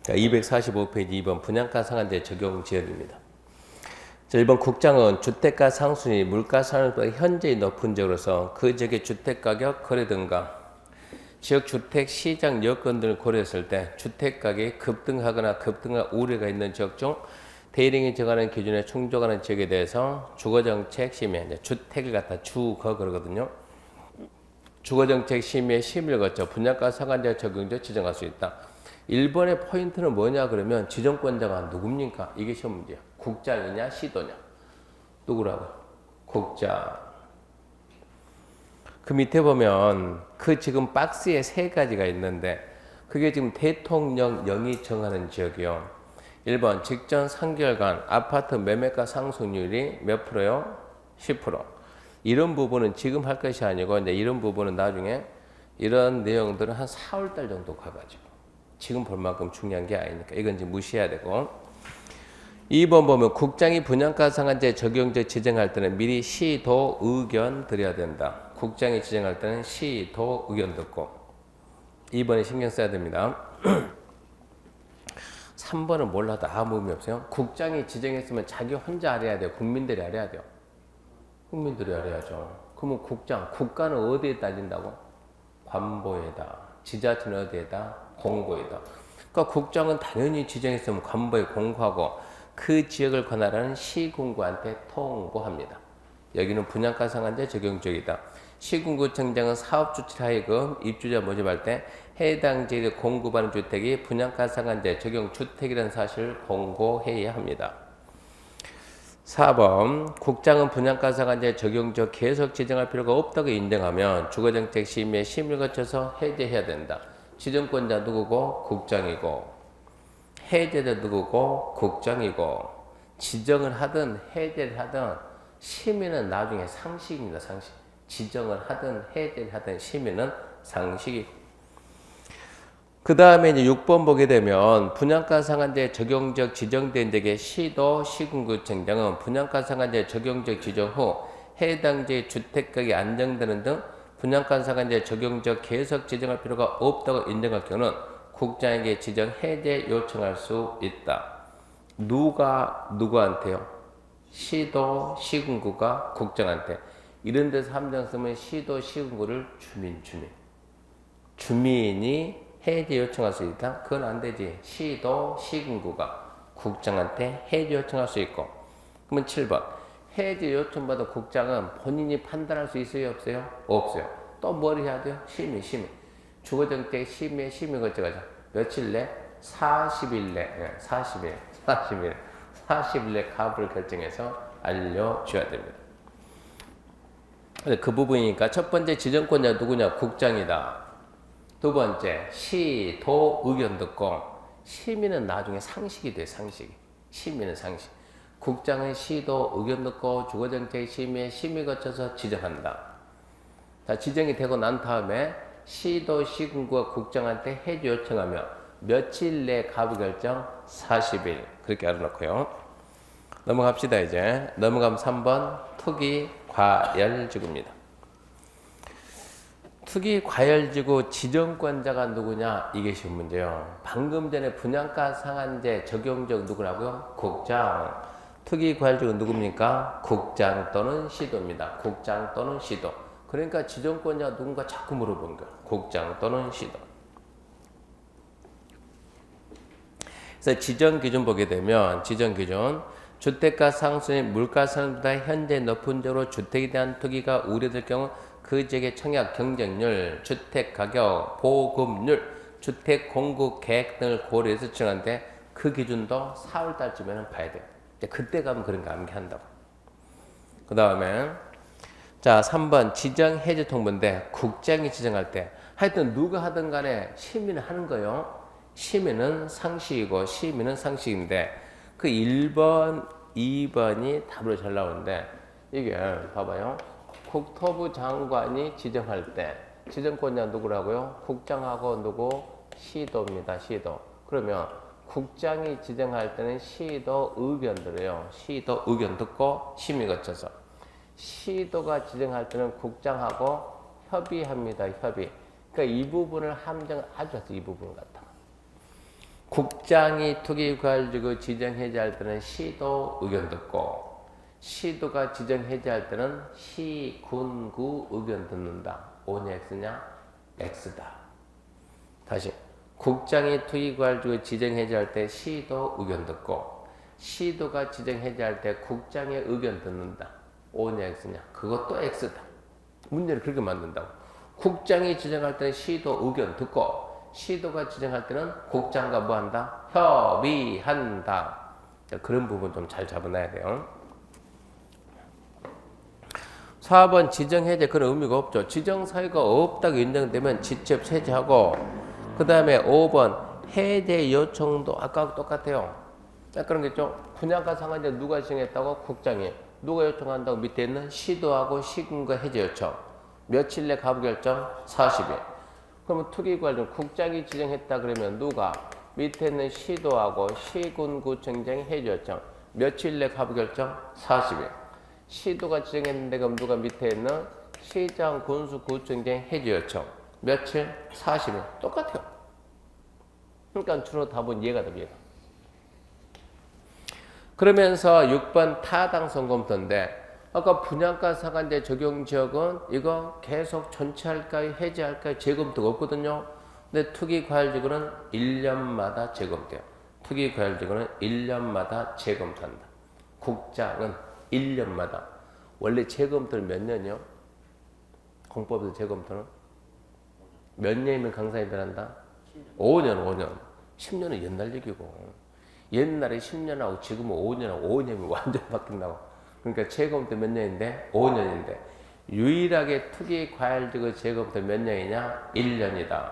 자, 245페이지 2번 분양가 상한제 적용 지역입니다. 자, 1번 국장은 주택가 상순위 물가 상승보다 현재의 높은 지역으로서 그 지역의 주택가격 거래 등과 지역 주택 시장 여건 등을 고려했을 때 주택가격이 급등하거나 급등할 우려가 있는 지역 중 대리인이 정하는 기준에 충족하는 지역에 대해서 주거정책 심의, 주택을 갖다 주거 그러거든요. 주거정책 심의의 심의를 거쳐 분양가 상한제 적용적 지정할 수 있다. 1번의 포인트는 뭐냐 그러면 지정권자가 누굽니까? 이게 시험 문제야. 국장이냐 시도냐? 누구라고? 국장. 그 밑에 보면 그 지금 박스에 세 가지가 있는데 그게 지금 대통령령이 정하는 지역이요. 1번 직전 3개월간 아파트 매매가 상승률이 몇 프로요? 10%. 이런 부분은 지금 할 것이 아니고 이제 이런 부분은 나중에 이런 내용들은 한 4월달 정도 가가지고 지금 볼 만큼 중요한 게 아니니까 이건 이제 무시해야 되고 2번 보면 국장이 분양가 상한제 적용적 지정할 때는 미리 시도 의견 드려야 된다. 국장이 지정할 때는 시도 의견 듣고 2번에 신경 써야 됩니다. 3번은 몰라도 아무 의미 없어요. 국장이 지정했으면 자기 혼자 알아야 돼요. 국민들이 알아야 돼요. 국민들이 알아야죠. 그러면 국장, 국가는 어디에 따진다고? 관보에다. 지자체는 어디에다? 공고에다. 그러니까 국장은 당연히 지정했으면 관보에 공고하고 그 지역을 관할하는 시군구한테 통보합니다. 여기는 분양가 상한제 적용 지역이다. 시군구청장은 사업주체 하에금 입주자 모집할 때 해당 지역에 공급하는 주택이 분양가 상한제 적용 주택이라는 사실을 공고해야 합니다. 4번 국장은 분양가 상한제 적용적 계속 지정할 필요가 없다고 인정하면 주거정책 심의에 심의를 거쳐서 해제해야 된다. 지정권자 누구고? 국장이고 해제자 누구고? 국장이고 지정을 하든 해제를 하든 심의는 나중에 상식입니다. 상식. 지정을 하든 해제를 하든 심의는 상식이. 그 다음에 이제 6번 보게 되면 분양가 상한제 적용적 지정된 지역의 시도 시군구청장은 분양가 상한제 적용적 지정 후 해당 지역의 주택가격이 안정되는 등 분양가 상한제 적용적 계속 지정할 필요가 없다고 인정할 경우는 국장에게 지정 해제 요청할 수 있다. 누가 누구한테요? 시도 시군구가 국장한테. 이런 데서 함정 쓰면 시도 시군구를 주민이 해제 요청할 수 있다? 그건 안 되지. 시도 시군구가 국장한테 해제 요청할 수 있고. 그러면 7번. 해제 요청받은 국장은 본인이 판단할 수 있어요? 없어요? 없어요. 또 뭘 해야 돼요? 심의. 주거정책 심의 거쳐가자. 며칠 내? 40일 내. 40일 내 가부를 결정해서 알려줘야 됩니다. 그 부분이니까 첫 번째 지정권자 누구냐? 국장이다. 두 번째, 시도 의견 듣고 심의는 나중에 상식이 돼. 상식이. 심의는 상식. 국장은 시도 의견 듣고 주거정책 심의에 심의 거쳐서 지정한다. 자, 지정이 되고 난 다음에 시도 시군구가 국장한테 해지 요청하며 며칠 내 가부 결정 40일 그렇게 알아놓고요. 넘어갑시다. 이제 넘어가면 3번 투기 과열지구입니다. 투기 과열지구 지정권자가 누구냐? 이게 쉬운 문제예요. 방금 전에 분양가 상한제 적용적 누구라고요? 국장. 투기 과열지구 누굽니까? 국장 또는 시도입니다. 국장 또는 시도. 그러니까 지정권자가 누군가 자꾸 물어본 거예요. 국장 또는 시도. 그래서 지정 기준 보게 되면 지정 기준 주택가 상승이 물가 상승보다 현재 높은 지역으로 주택에 대한 투기가 우려될 경우 그 지역의 청약 경쟁률, 주택 가격, 보급률, 주택 공급 계획 등을 고려해서 지정하는데 그 기준도 4월 달쯤에는 봐야 돼요. 그때 가면 그런 거 암기한다고. 그 다음에 자 3번 지정 해제 통보인데 국장이 지정할 때 하여튼 누가 하든 간에 심의는 하는 거예요. 심의는 상식이고 심의는 상식인데 그 1번, 2번이 답으로 잘 나오는데 이게 봐봐요. 국토부 장관이 지정할 때 지정권자 누구라고요? 국장하고 누구? 시도입니다. 시도. 그러면 국장이 지정할 때는 시도 의견 들어요. 시도 의견 듣고 심의 거쳐서. 시도가 지정할 때는 국장하고 협의합니다. 협의. 그러니까 이 부분을 함정 아주 이 부분 같아. 국장이 투기과열지구 지정해제할 때는 시도 의견 듣고 시도가 지정해제할 때는 시, 군, 구 의견 듣는다. O냐 X냐? X다. 다시 국장이 투기과열지구 지정해제할 때 시도 의견 듣고 시도가 지정해제할 때 국장의 의견 듣는다. O냐 X냐? 그것도 X다. 문제를 그렇게 만든다고. 국장이 지정할 때는 시도 의견 듣고 시도가 지정할 때는 국장과 뭐 한다? 협의한다. 자, 그런 부분 좀 잘 잡아놔야 돼요. 4번 지정해제 그런 의미가 없죠. 지정사유가 없다고 인정되면 직접 해제하고 그 다음에 5번 해제 요청도 아까하고 똑같아요. 그런 게 있죠. 분양가 상한제 누가 지정했다고? 국장이. 누가 요청한다고? 밑에 있는 시도하고 시군과 해제 요청. 며칠 내 가부 결정? 40일. 그러면 투기관련 국장이 지정했다 그러면 누가? 밑에 있는 시도하고 시군구청장이 해제 요청. 며칠 내 가부 결정? 40일. 시도가 지정했는데 그럼 누가 밑에 있는 시장, 군수, 구청장 해제 요청. 며칠? 40일. 똑같아요. 그러니까 주로 답은 이해가 됩니다. 그러면서 6번 타당성 검토인데 아까 분양가 상한제 적용 지역은 이거 계속 전체할까요? 해제할까요? 재검토가 없거든요. 근데 투기과열지구는 1년마다 재검토해요. 투기과열지구는 1년마다 재검토한다. 국장은 1년마다. 원래 재검토는 몇 년이요? 공법에서 재검토는? 몇 년이면 강사에 변한다? 5년. 10년은 옛날 얘기고. 옛날에 10년하고 지금은 5년하고 5년이면 완전 바뀐다고. 그러니까 재검토 몇 년인데? 5년인데. 유일하게 투기과열지구 재검토 몇 년이냐? 1년이다.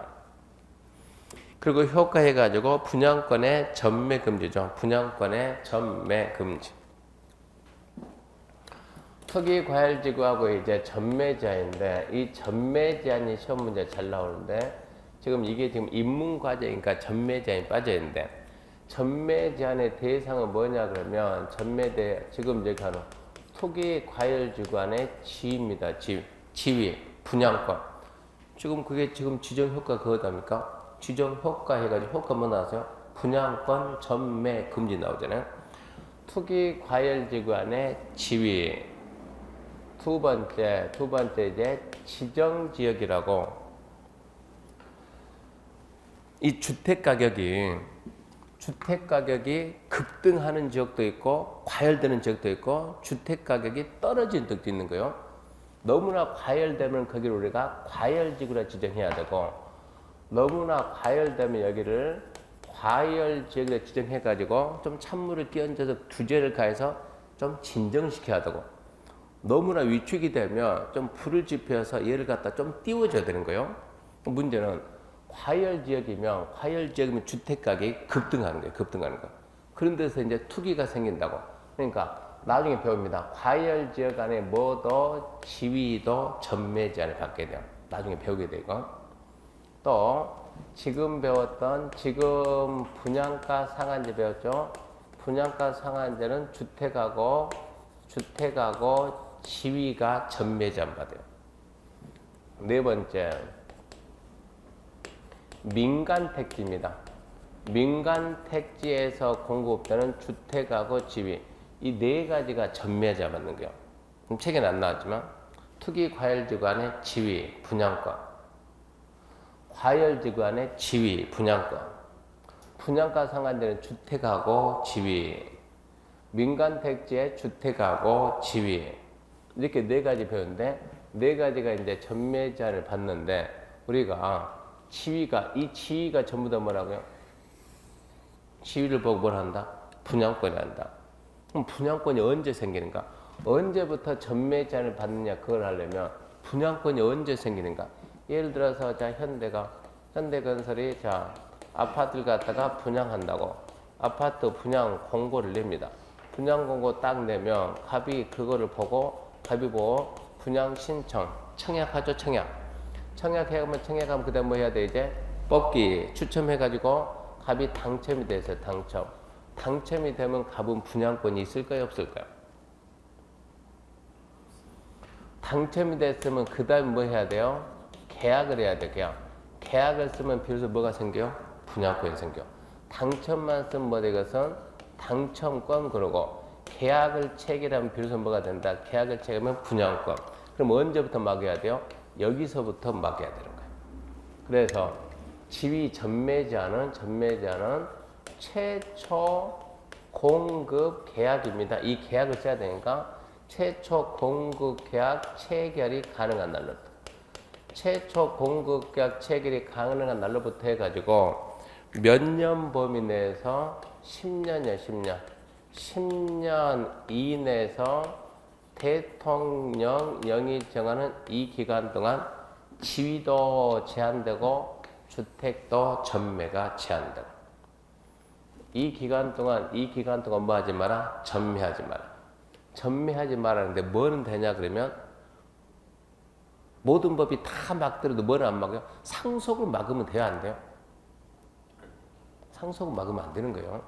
그리고 효과해가지고 분양권의 전매금지죠. 분양권의 전매금지. 투기과열지구하고 이제 전매제한인데 이 전매제한이 시험 문제 잘 나오는데 지금 이게 지금 입문과제니까 전매제한이 빠져있는데 전매 제한의 대상은 뭐냐 그러면 지금 이제 가는 투기과열지구안의 지위입니다. 지위, 분양권. 지금 그게 지금 지정 효과 그거답니까? 지정 효과 해가지고 효과 뭐 나왔어요? 분양권 전매 금지 나오잖아요. 투기과열지구안의 지위. 두 번째 이제 지정지역이라고 이 주택가격이 급등하는 지역도 있고 과열되는 지역도 있고 주택가격이 떨어지는 지역도 있는 거예요. 너무나 과열되면 거기를 우리가 과열지구라 지정해야 되고 너무나 과열되면 여기를 과열지역으로 지정해가지고 좀 찬물을 끼얹어서 주제를 가해서 좀 진정시켜야 되고 너무나 위축이 되면 좀 불을 지펴서 얘를 갖다 좀 띄워줘야 되는 거예요. 문제는 과열지역이면 주택가격이 급등하는 거예요. 급등하는 거. 그런 데서 이제 투기가 생긴다고. 그러니까 나중에 배웁니다. 과열지역 안에 뭐도 지위도 전매제한을 받게 돼요. 나중에 배우게 되고. 또 지금 분양가 상한제 배웠죠. 분양가 상한제는 주택하고 지위가 전매제한 받아요. 네 번째. 민간택지입니다. 민간택지에서 공급되는 주택하고 지위 이 네 가지가 전매자 받는 거예요. 책에는 안 나왔지만 투기과열지구 안에 지위, 분양권 과열지구 안에 지위, 분양권 분양가 상한제는 주택하고 지위 민간택지의 주택하고 지위 이렇게 네 가지 배우는데 네 가지가 이제 전매자를 받는데 우리가 이 지위가 전부 다 뭐라고요? 지위를 보고 뭘 한다? 분양권이 한다. 그럼 분양권이 언제 생기는가? 언제부터 전매제한을 받느냐 그걸 하려면 분양권이 언제 생기는가? 예를 들어서 자 현대건설이 자 아파트를 갖다가 분양한다고 아파트 분양 공고를 냅니다. 분양 공고 딱 내면 갑이 보고 분양 신청 청약하죠. 청약하면 그 다음 뭐 해야 돼 이제 뽑기 추첨해가지고 갑이 당첨이 돼서 당첨이 되면 갑은 분양권이 있을까요 없을까요? 당첨이 됐으면 그 다음 뭐 해야 돼요? 계약을 해야 돼요. 계약을 쓰면 비로소 뭐가 생겨요? 분양권이 생겨. 당첨만 쓰면 뭐 되겠어? 당첨권 그러고 계약을 체결하면 비로소 뭐가 된다? 계약을 체결하면 분양권. 그럼 언제부터 막아야 돼요? 여기서부터 막아야 되는 거예요. 그래서 지위 전매제한은 최초 공급 계약입니다. 이 계약을 써야 되니까 최초 공급 계약 체결이 가능한 날로부터. 최초 공급 계약 체결이 가능한 날로부터 해가지고 몇 년 범위 내에서 10년이야, 10년. 10년 이내에서 대통령령이 정하는 이 기간 동안 지위도 제한되고 주택도 전매가 제한되고 이 기간 동안 뭐 하지 마라? 전매하지 마라. 전매하지 말라는데 뭐는 되냐 그러면 모든 법이 다 막더라도 뭐는 안 막아요? 상속을 막으면 돼요, 안 돼요? 상속을 막으면 안 되는 거예요.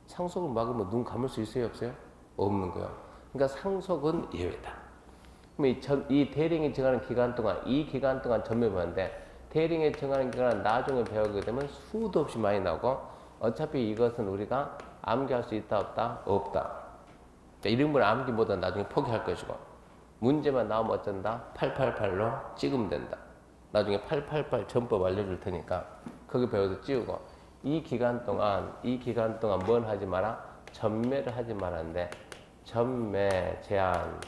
상속을 막으면 눈 감을 수 있어요, 없어요? 없는 거예요. 그러니까 상속은 예외다. 그럼 이 대령이 정하는 기간 동안, 이 기간 동안 전매하는데 대령이 정하는 기간은 나중에 배우게 되면 수도 없이 많이 나오고 어차피 이것은 우리가 암기할 수 있다, 없다? 없다. 이런 걸 암기 못하면 나중에 포기할 것이고 문제만 나오면 어쩐다? 888로 찍으면 된다. 나중에 888 전법 알려줄 테니까 거기 배워서 찍고 이 기간 동안 뭔 하지 마라? 전매를 하지 말았는데 전매 제한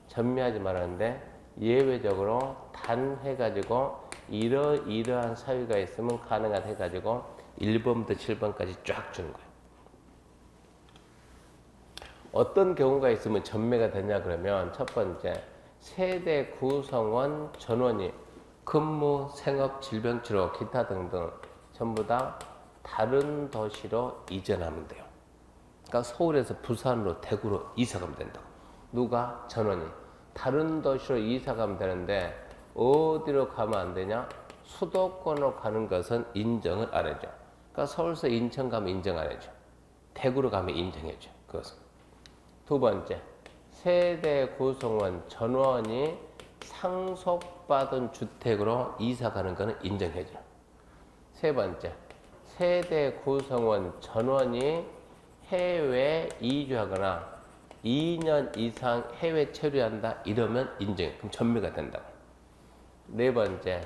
전매하지 말았는데 예외적으로 단 해가지고 이러한 사유가 있으면 가능한 해가지고 1번부터 7번까지 쫙 주는 거예요. 어떤 경우가 있으면 전매가 되냐 그러면 첫 번째 세대 구성원 전원이 근무, 생업, 질병치료, 기타 등등 전부 다 다른 도시로 이전하면 돼요. 그러니까 서울에서 부산으로 대구로 이사가면 된다고. 누가? 전원이. 다른 도시로 이사가면 되는데 어디로 가면 안 되냐? 수도권으로 가는 것은 인정을 안 해줘. 그러니까 서울에서 인천 가면 인정 안 해줘. 대구로 가면 인정해줘. 그것은. 두 번째, 세대 구성원 전원이 상속받은 주택으로 이사가는 것은 인정해줘. 세 번째, 세대 구성원 전원이 해외 이주하거나 2년 이상 해외 체류한다 이러면 인정해. 그럼 전매가 된다고. 네 번째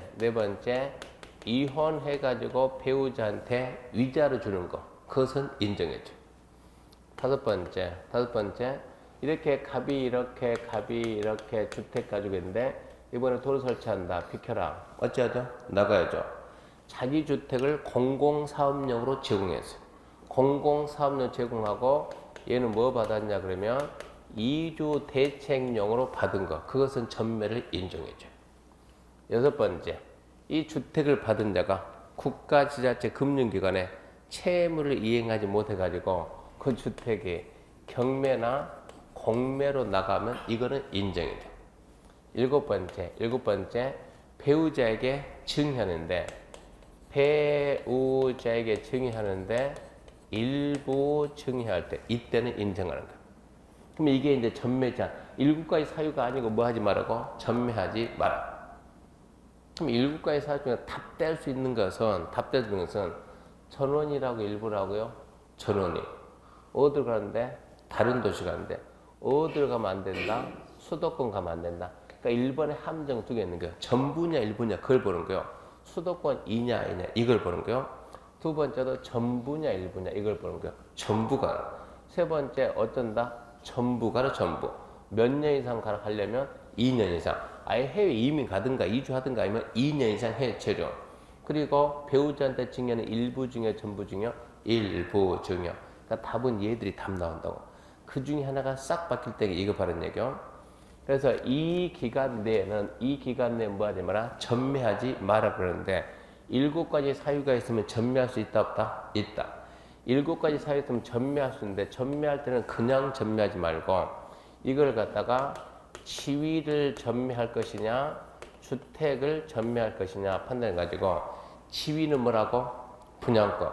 이혼해가지고 배우자한테 위자료 주는 거 그것은 인정해줘. 다섯 번째 이렇게 갑이 이렇게 주택 가지고 있는데 이번에 도로 설치한다. 비켜라. 어찌하죠? 나가야죠. 자기 주택을 공공사업용으로 제공했어요. 공공사업용 제공하고 얘는 뭐 받았냐 그러면 이주 대책용으로 받은 거 그것은 전매를 인정해줘요. 여섯 번째 이 주택을 받은 자가 국가, 지자체, 금융기관에 채무를 이행하지 못해가지고 그 주택이 경매나 공매로 나가면 이거는 인정이 돼. 일곱 번째 배우자에게 증여하는데 일부 증여할 때 이때는 인정하는 거야. 그럼 이게 이제 전매자 일국가의 사유가 아니고 뭐 하지 말라고? 전매하지 마라. 그럼 일국가의 사유 중에 답될 수 있는 것은 전원이라고 일부라고요? 전원이. 어디를 가는데? 다른 도시 가는데. 어디를 가면 안 된다? 수도권 가면 안 된다. 그러니까 1번에 함정 두 개 있는 거예요. 전부냐 일부냐 그걸 보는 거예요. 수도권 이냐 이걸 보는 거예요. 두 번째도 전부냐 일부냐 이걸 보는 거예요. 전부가. 세 번째 어쩐다? 전부가로 전부. 몇 년 이상 가려면 2년 이상. 아예 해외 이민 가든가 이주하든가 아니면 2년 이상 해외 체류. 그리고 배우자한테 증여는 일부 증여, 전부 증여, 일부 증여. 그러니까 답은 얘들이 답 나온다고. 그 중에 하나가 싹 바뀔 때 이거 바른 얘기요. 그래서 이 기간 내에 뭐 하지 마라? 전매하지 마라 그러는데 7가지 사유가 있으면 전매할 수 있다 없다? 있다. 7가지 사유 있으면 전매할 수 있는데 전매할 때는 그냥 전매하지 말고 이걸 갖다가 지위를 전매할 것이냐 주택을 전매할 것이냐 판단해 가지고 지위는 뭐라고? 분양권.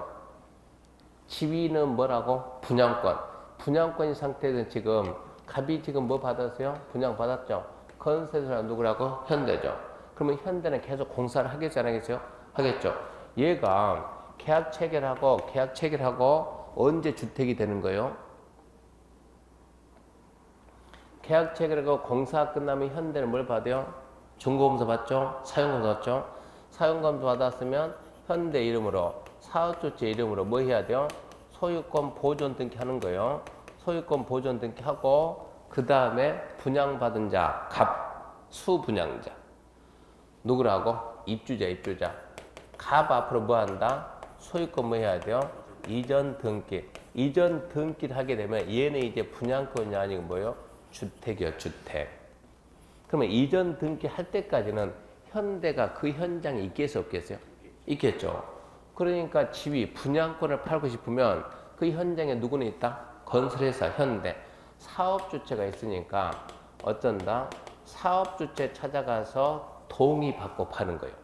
지위는 뭐라고? 분양권. 분양권인 상태에서 지금 갑이 지금 뭐 받았어요? 분양 받았죠. 건설사는 누구라고? 현대죠. 그러면 현대는 계속 공사를 하겠지 안 하겠어요? 하겠죠. 얘가 계약 체결하고 언제 주택이 되는 거예요? 계약 체결하고 공사 끝나면 현대는 뭘 받아요? 중고검사 받죠? 사용검사 받죠? 사용검사 받았으면 현대 이름으로 사업주체 이름으로 뭐 해야 돼요? 소유권 보존 등기하는 거예요. 소유권 보존 등기하고 그 다음에 분양받은 자, 수분양자 누구라고? 입주자. 갑 앞으로 뭐 한다? 소유권 뭐 해야 돼요? 이전 등기. 이전 등기를 하게 되면 얘는 이제 분양권이 아니고 뭐예요? 주택이요, 주택. 그러면 이전 등기 할 때까지는 현대가 그 현장에 있겠어요, 없겠어요? 있겠죠. 그러니까 집이 분양권을 팔고 싶으면 그 현장에 누구는 있다? 건설회사, 현대. 사업주체가 있으니까 어쩐다? 사업주체 찾아가서 동의받고 파는 거예요.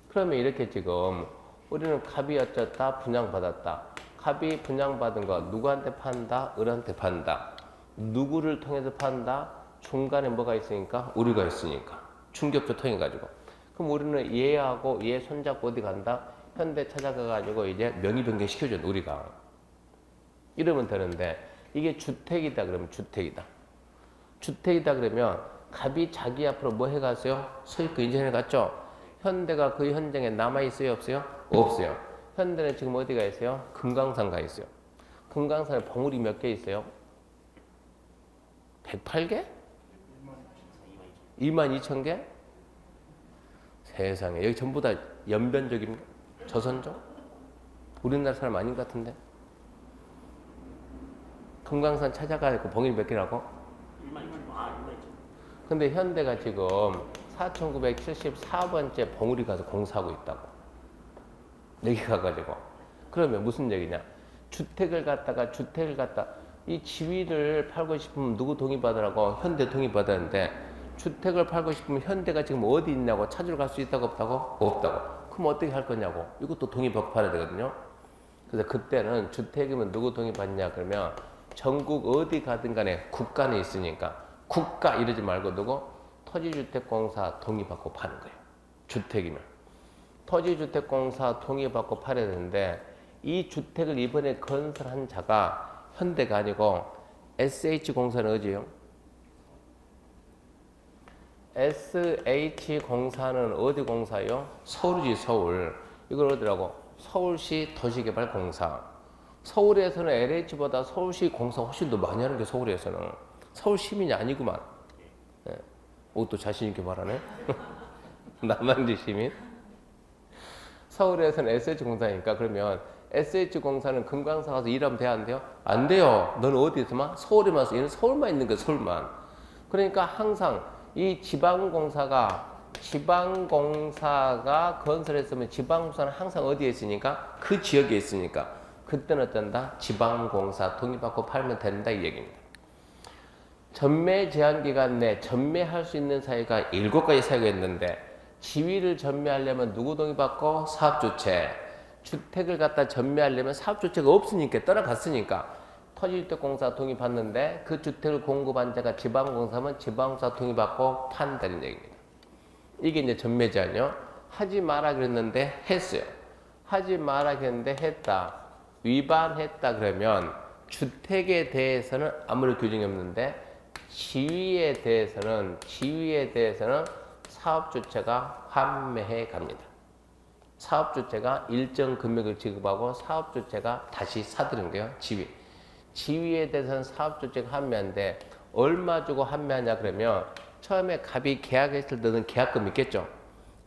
그러면 이렇게 지금 우리는 갑이 어쩌다 분양받았다. 갑이 분양받은 거 누구한테 판다? 을한테 판다. 누구를 통해서 판다? 중간에 뭐가 있으니까? 우리가 있으니까. 충격조 통해가지고. 그럼 우리는 얘하고 얘 손잡고 어디 간다? 현대 찾아가가지고 이제 명의 변경 시켜줘, 우리가. 이러면 되는데, 이게 주택이다 그러면 주택이다. 주택이다 그러면 갑이 자기 앞으로 뭐 해갔어요? 소유권 인정해 갔죠? 현대가 그 현장에 남아있어요? 없어요? 없어요. 현대는 지금 어디가 있어요? 금강산 가 있어요. 금강산에 봉우리 몇 개 있어요? 108개? 22,000개? 세상에. 여기 전부 다 연변족입니까? 조선족? 우리나라 사람 아닌 것 같은데? 금강산 찾아가고 봉우리 몇 개라고? 22,000. 근데 현대가 지금 4974번째 봉우리 가서 공사하고 있다고. 여기 가가지고. 그러면 무슨 얘기냐? 주택을 갖다가 이 지위를 팔고 싶으면 누구 동의받으라고? 현대 동의받았는데 주택을 팔고 싶으면 현대가 지금 어디 있냐고 찾으러 갈 수 있다고 없다고? 없다고. 그럼 어떻게 할 거냐고. 이것도 동의받고 팔아야 되거든요. 그래서 그때는 주택이면 누구 동의받냐 그러면 전국 어디 가든 간에 국가는 있으니까 국가 이러지 말고 누구? 토지주택공사 동의받고 파는 거예요. 주택이면. 토지주택공사 동의받고 팔아야 되는데 이 주택을 이번에 건설한 자가 현대가 아니고 SH공사는 어디예요? SH공사는 어디 공사요? 서울이지, 서울. 이걸 어디라고? 서울시 도시개발공사. 서울에서는 LH보다 서울시 공사 훨씬 더 많이 하는 게 서울에서는. 서울 시민이 아니구만. 네. 오, 또 자신있게 말하네. 남양주 시민. 서울에서는 SH공사니까 그러면 SH공사는 금강사 가서 일하면 돼요, 안 돼요? 안 돼요. 너는 어디에서만? 서울에만 와서. 얘는 서울만 있는 거야, 서울만. 그러니까 항상 이 지방공사가 건설했으면 지방공사는 항상 어디에 있으니까? 그 지역에 있으니까. 그때는 어떤다? 지방공사 동의받고 팔면 된다 이 얘기입니다. 전매 제한기간 내 전매할 수 있는 사유가 7가지 사유가 있는데 지위를 전매하려면 누구 동의받고? 사업주체. 주택을 갖다 전매하려면 사업주체가 없으니까 떠나갔으니까 토지주택공사 동의받는데 그 주택을 공급한 자가 지방공사면 지방공사 동의받고 판다는 얘기입니다. 이게 이제 전매 제한이요. 하지 마라 그랬는데 했어요. 하지 마라 그랬는데 했다. 위반했다 그러면 주택에 대해서는 아무런 규정이 없는데 지위에 대해서는 사업주체가 환매해 갑니다. 사업주체가 일정 금액을 지급하고 사업주체가 다시 사들인 거예요. 지위에 대해서는 사업주체가 환매한데 얼마 주고 환매하냐 그러면 처음에 갑이 계약했을 때는 계약금 있겠죠.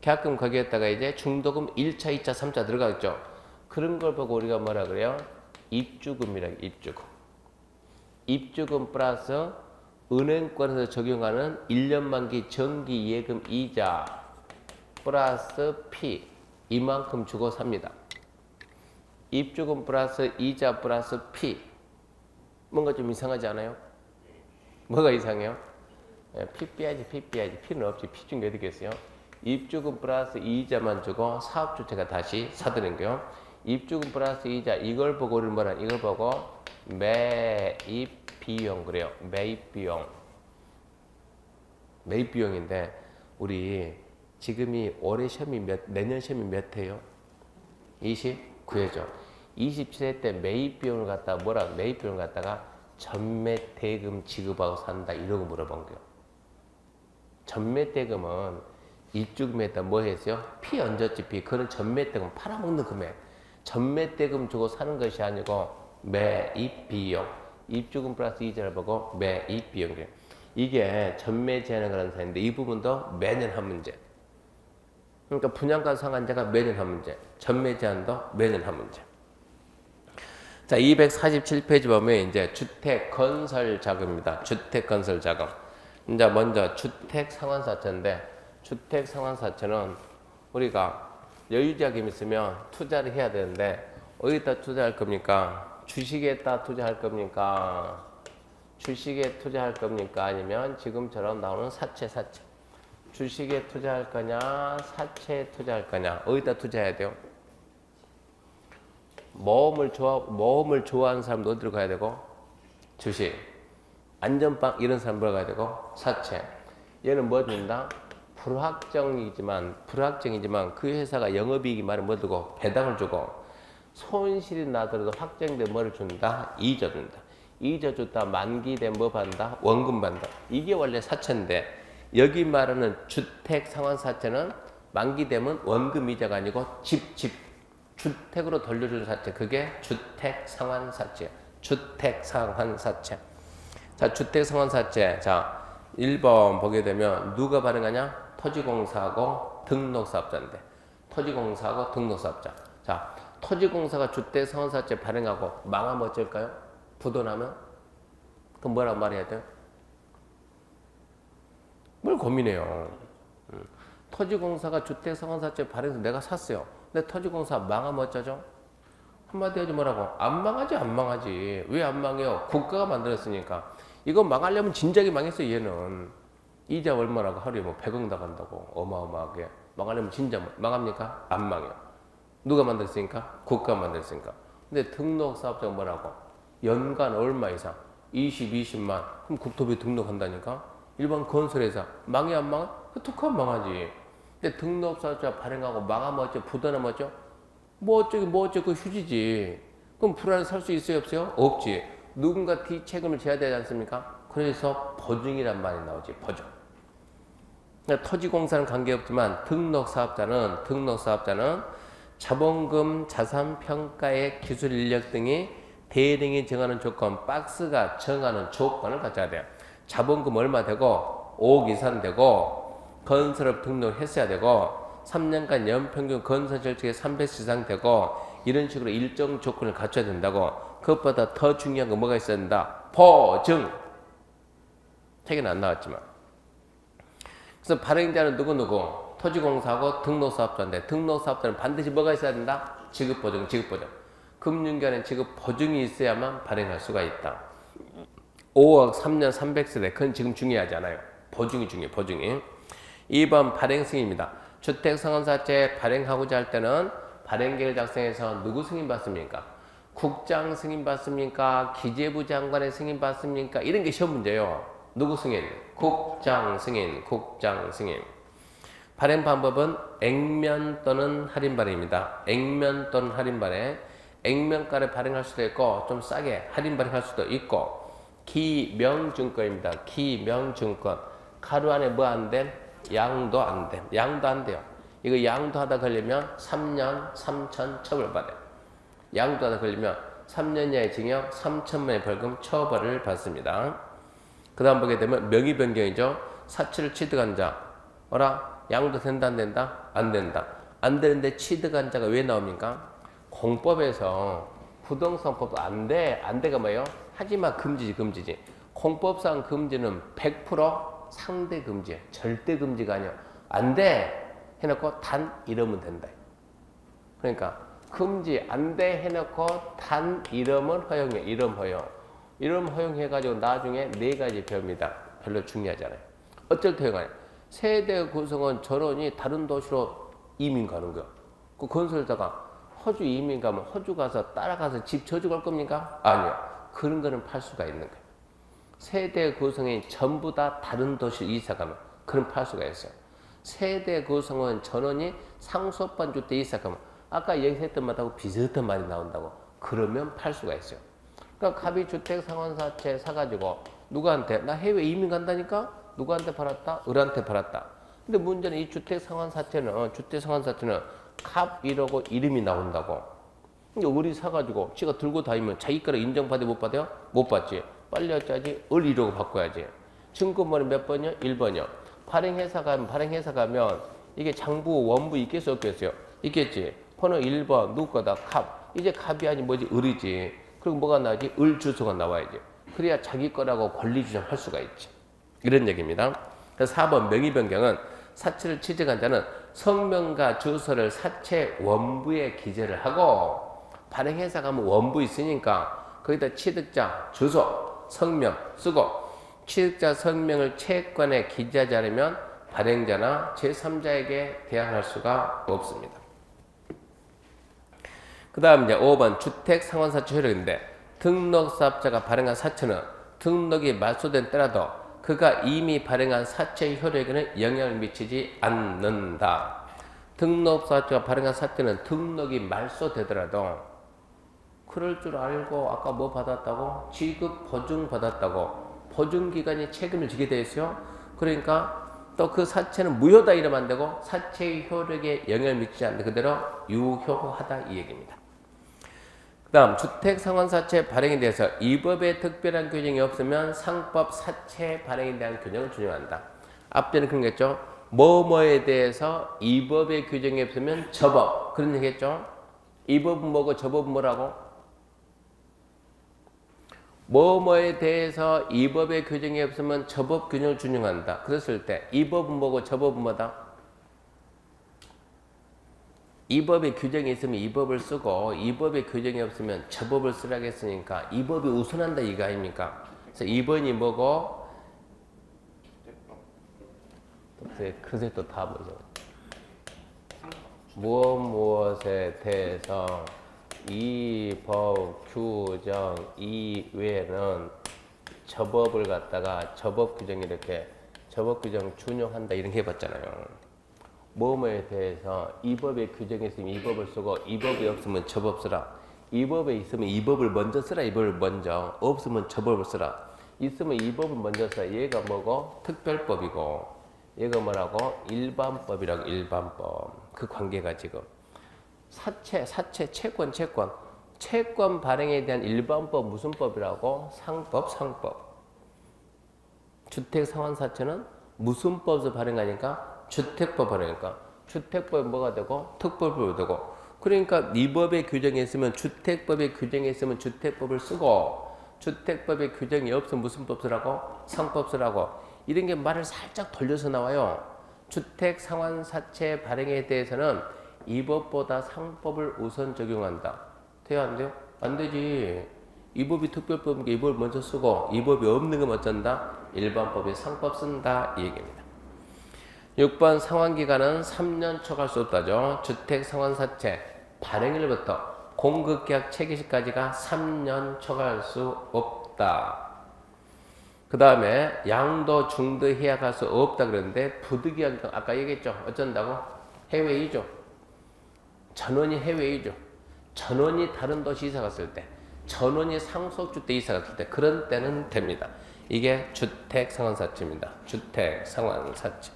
계약금 거기에다가 이제 중도금 1차, 2차, 3차 들어가겠죠. 그런 걸 보고 우리가 뭐라 그래요? 입주금이라고. 입주금 플러스 은행권에서 적용하는 1년 만기 정기 예금 이자 플러스 피 이만큼 주고 삽니다. 입주금 플러스 이자 플러스 피 뭔가 좀 이상하지 않아요? 뭐가 이상해요? 피 빼야지. 피는 없지. 피 중에 어디 있겠어요? 입주금 플러스 이자만 주고 사업주체가 다시 사드는 거요. 입주금 플러스 이자 이걸 보고 우리는 뭐라? 이걸 보고 매입 비용 그래요. 매입 비용인데 우리 지금이 올해 시험이 내년 시험이 몇 회요? 20? 구해줘. 27회 때 매입 비용을 갖다가 매입 비용을 갖다가 전매 대금 지급하고 산다 이러고 물어본 거예요. 전매 대금은 입주금에다 뭐 했어요? 피 얹었지 피. 그거는 전매 대금 팔아먹는 금액. 전매 대금 주고 사는 것이 아니고 매입 비용. 입주금 플러스 이자를 보고 매입 비용. 이게 전매 제한을 그런 사인데 이 부분도 매년 한 문제. 그러니까 분양가 상한제가 매년 한 문제. 전매 제한도 매년 한 문제. 자, 247페이지 보면 이제 주택 건설 자금입니다. 주택 건설 자금. 이제 먼저 주택 상환사채인데 주택 상환사채는 우리가 여유자금이 있으면 투자를 해야 되는데 어디다 투자할 겁니까? 주식에다 투자할 겁니까? 주식에 투자할 겁니까? 아니면 지금처럼 나오는 사채. 주식에 투자할 거냐? 사채에 투자할 거냐? 어디다 투자해야 돼요? 모험을 좋아하는 사람도 어디로 가야 되고? 주식. 안전빵 이런 사람 뭐라 가야 되고? 사채. 얘는 뭐 된다? 불확정이지만 그 회사가 영업이익이 많으면 뭐 주고? 배당을 주고 손실이 나더라도 확정된 뭐를 준다? 이자 준다. 이자 줬다 만기된 뭐 받는다? 원금 받는다. 이게 원래 사채인데 여기 말하는 주택 상환사채는 만기되면 원금 이자가 아니고 주택으로 돌려주는 사채. 그게 주택 상환사채. 주택 상환사채. 자, 주택 상환사채. 자, 1번 보게 되면 누가 발행하냐? 토지공사하고 등록사업자인데. 토지공사하고 등록사업자. 자, 토지공사가 주택 상환사채 발행하고 망하면 어쩔까요? 부도나면? 그럼 뭐라고 말해야 돼요? 뭘 고민해요. 토지공사가 주택 상환사채 발행해서 내가 샀어요. 근데 토지공사 망하면 어쩌죠? 한마디 하지 뭐라고? 안 망하지. 왜 안 망해요? 국가가 만들었으니까. 이거 망하려면 진작에 망했어요, 얘는. 이자 얼마라고 하루에 뭐 100억 나간다고. 어마어마하게. 망하려면 진작 망합니까? 안 망해요. 누가 만들었으니까? 국가가 만들었으니까. 근데 등록사업자가 뭐라고? 연간 얼마 이상? 20만. 그럼 국토부에 등록한다니까? 일반 건설회사. 망해 안 망해? 툭하면 망하지. 근데 등록사업자 발행하고 망하면 어쩌? 부도나면 어쩌? 뭐 어쩌고 휴지지. 그럼 불안에 살 수 있어요 없어요? 없지. 누군가 뒤책임을 져야 되지 않습니까? 그래서 보증이란 말이 나오지. 보증. 그러니까 토지공사는 관계없지만 등록사업자는 자본금, 자산평가의 기술 인력 등이 대행이 정하는 조건, 박스가 정하는 조건을 갖춰야 돼요. 자본금 얼마 되고 5억 이상 되고 건설업 등록했어야 되고 3년간 연평균 건설 절차에 300수 이상 되고 이런 식으로 일정 조건을 갖춰야 된다고. 그것보다 더 중요한 건 뭐가 있어야 된다? 보증. 책에는 안 나왔지만. 그래서 발행자는 누구? 토지공사하고 등록사업자인데 등록사업자는 반드시 뭐가 있어야 된다? 지급보증. 금융기관에 지급보증이 있어야만 발행할 수가 있다. 5억 3년 300세대. 그건 지금 중요하지 않아요. 보증이 중요해요. 보증이. 2번 발행승인입니다. 주택상환사채 발행하고자 할 때는 발행계획을 작성해서 누구 승인 받습니까? 국장 승인 받습니까? 기재부 장관의 승인 받습니까? 이런 게 시험 문제예요. 누구 승인? 국장 승인. 발행 방법은 액면 또는 할인 발행입니다. 액면 또는 할인 발행. 액면가를 발행할 수도 있고 좀 싸게 할인 발행할 수도 있고 기명증권입니다. 기명증권. 하루 안에 뭐 안 됨? 양도 안 돼요. 이거 양도하다 걸리면 3년 3천 처벌받아요. 양도하다 걸리면 3년 이하의 징역 3천만 원 벌금 처벌을 받습니다. 그 다음 보게 되면 명의 변경이죠. 사치를 취득한 자. 양도 된다 안 된다? 안 된다. 안 되는데 취득한 자가 왜 나옵니까? 공법에서 부동산법도 안 돼가 뭐예요? 하지마 금지지. 공법상 금지는 100% 상대 금지예요. 절대 금지가 아니에요. 안 돼 해놓고 단 이러면 된다. 그러니까 금지 안 돼 해놓고 단 이름은 허용해. 이름 허용해가지고 나중에 4가지 배웁니다. 별로 중요하잖아요. 어쩔 때 허용하냐? 세대 구성원 전원이 다른 도시로 이민 가는 거야. 그 건설자가 호주 이민 가면 호주 가서 따라가서 집 저주 갈 겁니까? 아니요. 그런 거는 팔 수가 있는 거예요. 세대 구성원이 전부 다 다른 도시로 이사 가면 그런 팔 수가 있어요. 세대 구성원 전원이 상속반 주택 이사 가면 아까 얘기했던 말하고 비슷한 말이 나온다고. 그러면 팔 수가 있어요. 그러니까 갑이 주택 상환사채 사가지고 누구한테? 나 해외 이민 간다니까? 누구한테 팔았다? 을한테 팔았다. 근데 문제는 이 주택 상환사채는 갑 1하고 이름이 나온다고. 근데 을이 사가지고 지가 들고 다니면 자기 거를 인정받아 못 받아요? 못 받지. 빨리 어쩌지? 을 1하고 바꿔야지. 증권번호 몇 번이요? 1번이요. 발행회사 가면 이게 장부 원부 있겠어 없겠어요? 있겠지. 번호 1번 누구 거다? 갑. 이제 갑이 아니 뭐지? 을이지. 그리고 뭐가 나오지? 을 주소가 나와야지. 그래야 자기 거라고 권리 주장할 수가 있지. 이런 얘기입니다. 그래서 4번 명의 변경은 사채를 취득한 자는 성명과 주소를 사채 원부에 기재를 하고 발행회사 가면 원부 있으니까 거기다 취득자 주소 성명 쓰고 취득자 성명을 채권에 기재하지 않으면 발행자나 제3자에게 대항할 수가 없습니다. 그 다음 이제 5번 주택 상환사채 효력인데 등록사업자가 발행한 사채는 등록이 말소된 때라도 그가 이미 발행한 사채 효력에는 영향을 미치지 않는다. 등록사업자가 발행한 사채는 등록이 말소되더라도 그럴 줄 알고 아까 뭐 받았다고? 지급 보증 받았다고. 보증기관이 책임을 지게 돼 있어요. 그러니까 또 그 사채는 무효다 이러면 안 되고 사채의 효력에 영향을 미치지 않는 그대로 유효하다 이 얘기입니다. 그 다음 주택상환사채 발행에 대해서 이 법에 특별한 규정이 없으면 상법 사채 발행에 대한 규정을 준용한다. 앞전에 그런 거 했죠. 뭐뭐에 대해서 이 법의 규정이 없으면 저 법 그런 얘기 했죠. 이 법은 뭐고 저 법은 뭐라고? 뭐뭐에 대해서 이 법의 규정이 없으면 저 법 규정을 준용한다. 그랬을 때 이 법은 뭐고 저 법은 뭐다? 이 법의 규정이 있으면 이 법을 쓰고 이 법의 규정이 없으면 저 법을 쓰라고 했으니까 이 법이 우선한다 이거 아닙니까? 그래서 2번이 뭐고? 그새 또 다 보죠. 무엇에 대해서 이 법 규정 이외에는 저 법을 갖다가 저 법 규정 이렇게 저 법 규정 준용한다 이런 게 해봤잖아요. 뭐뭐에 대해서 이 법의 규정이 있으면 이 법을 쓰고 이 법이 없으면 저 법 쓰라. 이 법에 있으면 이 법을 먼저 쓰라. 이 법을 먼저. 없으면 저 법을 쓰라. 있으면 이 법을 먼저 써라. 얘가 뭐고? 특별법이고 얘가 뭐라고? 일반법이라고. 일반법. 그 관계가 지금 사채, 채권 발행에 대한 일반법 무슨 법이라고? 상법. 주택상환사채는 무슨 법에서 발행하니까? 주택법 발행하니까. 주택법이 뭐가 되고? 특별법이 되고. 그러니까 이 법의 규정이 있으면 주택법의 규정이 있으면 주택법을 쓰고 주택법의 규정이 없으면 무슨 법 쓰라고? 상법 쓰라고. 이런 게 말을 살짝 돌려서 나와요. 주택상환사채 발행에 대해서는 이 법보다 상법을 우선 적용한다. 돼요? 안 돼요? 안 되지. 이 법이 특별법이니까 이 법을 먼저 쓰고 이 법이 없는 건 어쩐다? 일반법이 상법 쓴다 이 얘기입니다. 6번 상환기간은 3년 초과할 수 없다죠. 주택상환사채 발행일부터 공급계약 체결시까지가 3년 초과할 수 없다. 그 다음에 양도 중도 해약할 수 없다 그랬는데 부득이한 아까 얘기했죠. 어쩐다고? 해외 이주. 전원이 해외 이주. 전원이 다른 도시 이사 갔을 때 전원이 상속주택 이사 갔을 때 그런 때는 됩니다. 이게 주택상환사채입니다. 주택상환사채.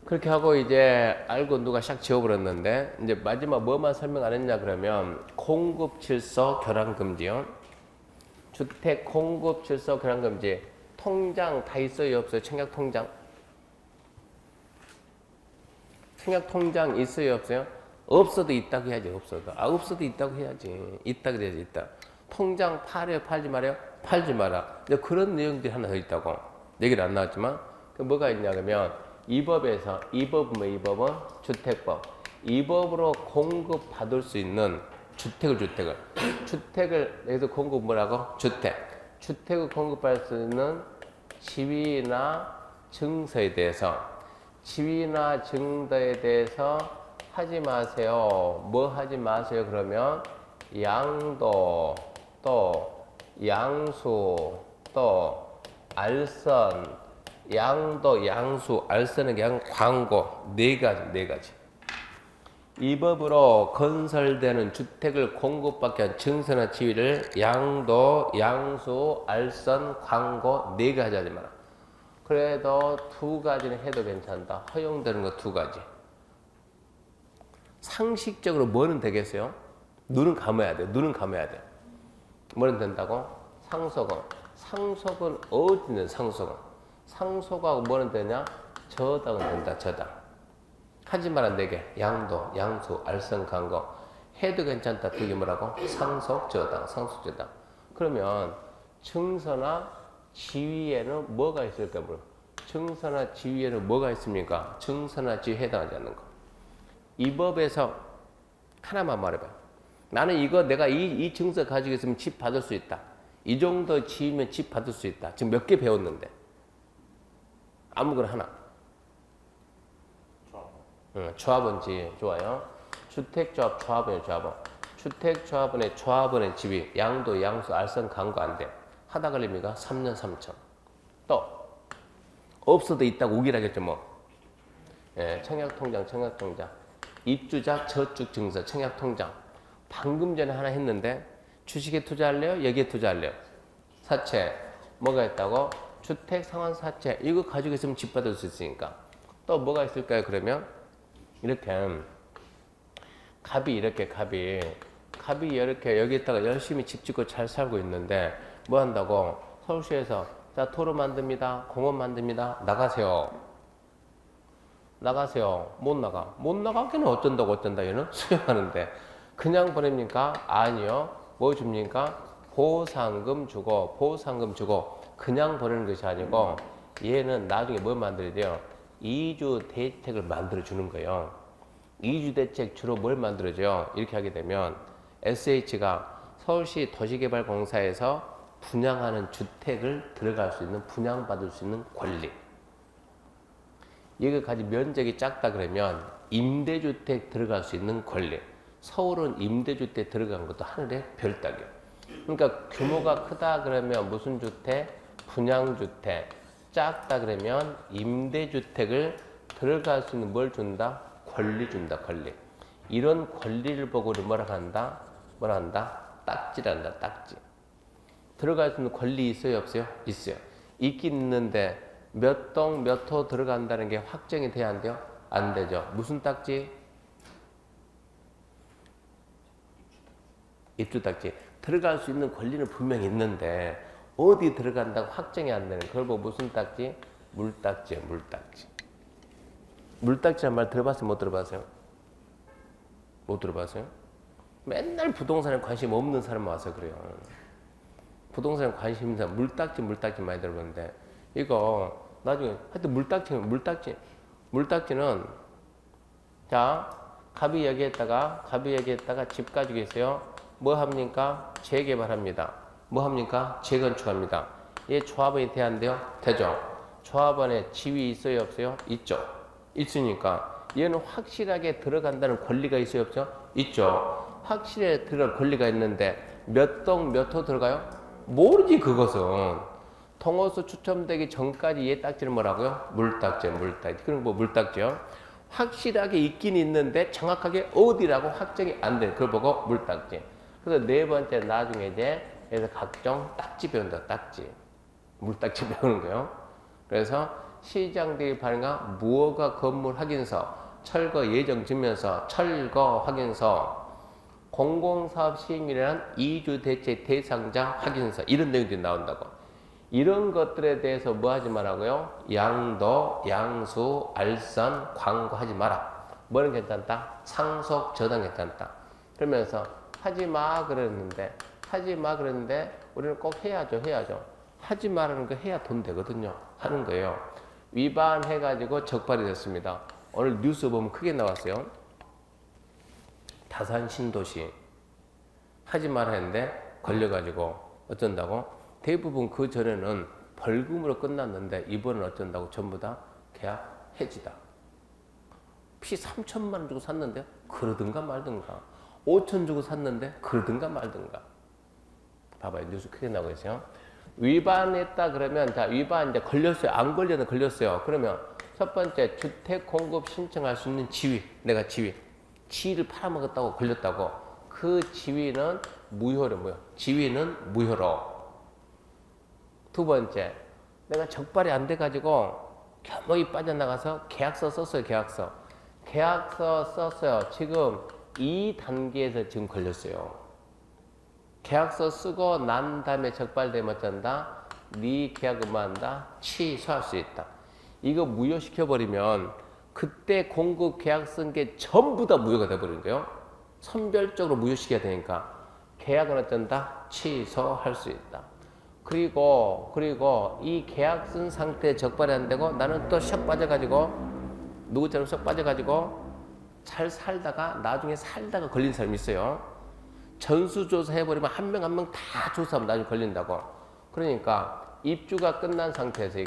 그렇게 하고 이제 알고 누가 샥 지워버렸는데 이제 마지막 뭐만 설명 안 했냐 그러면 공급 질서 교란 금지요. 주택 공급 질서 교란 금지. 통장 다 있어요 없어요? 청약 통장. 청약 통장 있어요 없어요? 없어도 있다고 해야지. 없어도. 없어도 있다고 해야지. 있다 그래야지. 있다. 통장 팔아요 팔지 말아요? 팔지 마라. 근데 그런 내용들이 하나 더 있다고. 얘기를 안 나왔지만 그 뭐가 있냐 그러면 이 법에서 이 법은 주택법. 이 법으로 공급받을 수 있는 주택을 여기서 공급 뭐라고? 주택을 공급받을 수 있는 지위나 증서에 대해서 하지 마세요. 뭐 하지 마세요 그러면 양도 또 양수 또 알선 양도, 양수, 알선은 그냥 광고 네 가지. 이 법으로 건설되는 주택을 공급받기 위한 증서나 지위를 양도, 양수, 알선, 광고 4개 하지 마라. 그래도 2가지는 해도 괜찮다. 허용되는 거 2가지. 상식적으로 뭐는 되겠어요? 눈은 감아야 돼. 눈은 감아야 돼. 뭐는 된다고? 상속은. 상속은 어디 있는 상속은? 상속하고 뭐는 되냐? 저당은 된다. 저당. 하지 마라 4개. 양도, 양수, 알선, 강거. 해도 괜찮다. 2개 뭐라고? 상속, 저당. 상속, 저당. 그러면 증서나 지위에는 뭐가 있을까? 증서나 지위에는 뭐가 있습니까? 증서나 지위에 해당하지 않는 거. 이 법에서 하나만 말해봐요. 나는 이거 내가 이 증서 가지고 있으면 집 받을 수 있다. 이 정도 지위면 집 받을 수 있다. 지금 몇 개 배웠는데. 아무거나 하나. 조합원지 좋아요. 주택조합 조합원이 조합원. 주택조합원의 조합원의 지위 양도, 양수, 알선, 강구 안 돼. 하다 걸립니까? 3년 3천. 또 없어도 있다고 우기라겠죠 뭐. 예, 청약통장, 청약통장. 입주자 저축 증서, 청약통장. 방금 전에 하나 했는데 주식에 투자할래요? 여기에 투자할래요? 사채. 뭐가 있다고? 주택 상환 사채. 이거 가지고 있으면 집 받을 수 있으니까. 또 뭐가 있을까요? 그러면 이렇게 갑이 이렇게 여기다가 열심히 집 짓고 잘 살고 있는데 뭐 한다고? 서울시에서 자 도로 만듭니다. 공원 만듭니다. 나가세요. 못 나가기는 어쩐다 얘는 수용하는데 그냥 보냅니까? 아니요. 뭐 줍니까? 보상금 주고 그냥 보내는 것이 아니고 얘는 나중에 뭘 만들어야 돼요? 이주 대책을 만들어 주는 거예요. 이주 대책 주로 뭘 만들어줘요? 이렇게 하게 되면 SH가 서울시 도시개발공사에서 분양하는 주택을 들어갈 수 있는 분양받을 수 있는 권리. 여기까지 면적이 작다 그러면 임대주택 들어갈 수 있는 권리. 서울은 임대주택 들어간 것도 하늘의 별 따기예요. 그러니까 규모가 크다 그러면 무슨 주택? 분양주택. 작다 그러면 임대주택을 들어갈 수 있는 뭘 준다? 권리 준다. 권리. 이런 권리를 보고 우리 뭐라 한다? 딱지란다. 딱지. 들어갈 수 있는 권리 있어요? 없어요? 있어요. 있긴 있는데 몇 동 몇 호 들어간다는 게 확정이 돼야 안 돼요? 안 되죠. 무슨 딱지? 입주 딱지. 들어갈 수 있는 권리는 분명히 있는데 어디 들어간다고 확정이 안 되는 그걸 보고 무슨 딱지? 물딱지예요. 물딱지. 물딱지란 말 들어봤어요? 못 들어봤어요? 못 들어봤어요? 맨날 부동산에 관심 없는 사람 와서 그래요. 부동산에 관심 있는 사람 물딱지 많이 들어봤는데 이거 나중에 하여튼 물딱지는 자 갑이 여기에다가 집 가지고 있어요. 뭐 합니까? 재개발합니다. 뭐 합니까? 재건축합니다. 얘 조합원이 돼야 안 돼요? 되죠. 조합원에 지위 있어요? 없어요? 있죠. 있으니까 얘는 확실하게 들어간다는 권리가 있어요? 없죠? 있죠. 확실하게 들어갈 권리가 있는데 몇 동 몇 호 들어가요? 모르지 그것은. 통호수 추첨되기 전까지 얘 딱지는 뭐라고요? 물딱지. 그럼 뭐 물딱지요? 확실하게 있긴 있는데 정확하게 어디라고 확정이 안 돼. 그걸 보고 물딱지. 그래서 4번째 나중에 이제 그래서 각종 딱지 배운다. 딱지. 물딱지 배우는 거예요. 그래서 시장대기 발행한 무허가 건물 확인서, 철거 예정 증명서, 철거 확인서, 공공사업 시행이라는 이주 대책 대상자 확인서 이런 내용들이 나온다고. 이런 것들에 대해서 뭐 하지 말라고요? 양도, 양수, 알선, 광고하지 마라. 뭐는 괜찮다? 상속, 저당 괜찮다. 그러면서 하지 마 그랬는데 우리는 꼭 해야죠. 하지 말라는 거 해야 돈 되거든요. 하는 거예요. 위반해가지고 적발이 됐습니다. 오늘 뉴스 보면 크게 나왔어요. 다산 신도시 하지 말라 했는데 걸려가지고 어쩐다고? 대부분 그 전에는 벌금으로 끝났는데 이번은 어쩐다고? 전부 다 계약 해지다. 피 3천만 원 주고 샀는데 그러든가 말든가. 5천 주고 샀는데 그러든가 말든가. 봐봐요. 뉴스 크게 나오고 있어요. 위반했다 그러면 자 위반 이제 걸렸어요. 안 걸려는 걸렸어요. 그러면 첫 번째 주택 공급 신청할 수 있는 지위. 내가 지위. 지위를 팔아먹었다고 걸렸다고. 그 지위는 무효로 무효. 지위는 무효로. 두 번째, 내가 적발이 안 돼가지고 겸허히 빠져나가서 계약서 썼어요. 계약서 썼어요. 지금 이 단계에서 지금 걸렸어요. 계약서 쓰고 난 다음에 적발되면 어쩐다? 네 계약은 뭐한다? 취소할 수 있다. 이거 무효시켜버리면 그때 공급 계약 쓴 게 전부 다 무효가 돼버리는 거예요. 선별적으로 무효시켜야 되니까 계약은 어쩐다? 취소할 수 있다. 그리고 이 계약 쓴 상태에 적발이 안 되고 나는 또 샥 빠져가지고 누구처럼 쏙 빠져가지고 잘 살다가 나중에 살다가 걸린 사람이 있어요. 전수조사 해버리면 한 명 한 명 다 조사하면 나중에 걸린다고. 그러니까 입주가 끝난 상태에서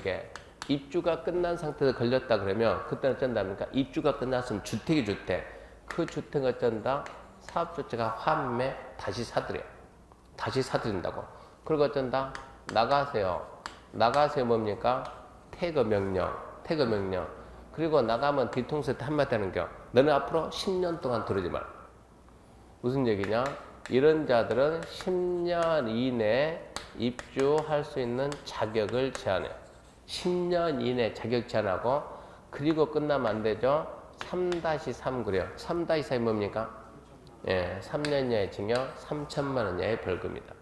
입주가 끝난 상태에서 걸렸다 그러면 그때는 어쩐답니까? 입주가 끝났으면 주택이 주택. 그 주택은 어쩐다? 사업주체가 환매 다시 사들여요. 다시 사들인다고. 그리고 어쩐다? 나가세요. 뭡니까? 퇴거 명령. 그리고 나가면 뒤통수에 한마디 하는 겨. 너는 앞으로 10년 동안 들어오지 마라. 무슨 얘기냐? 이런 자들은 10년 이내 입주할 수 있는 자격을 제한해요. 10년 이내 자격 제한하고, 그리고 끝나면 안 되죠. 3-3 그래요. 3-3이 뭡니까? 예, 3년 이하의 징역, 3천만 원 이하의 벌금이다.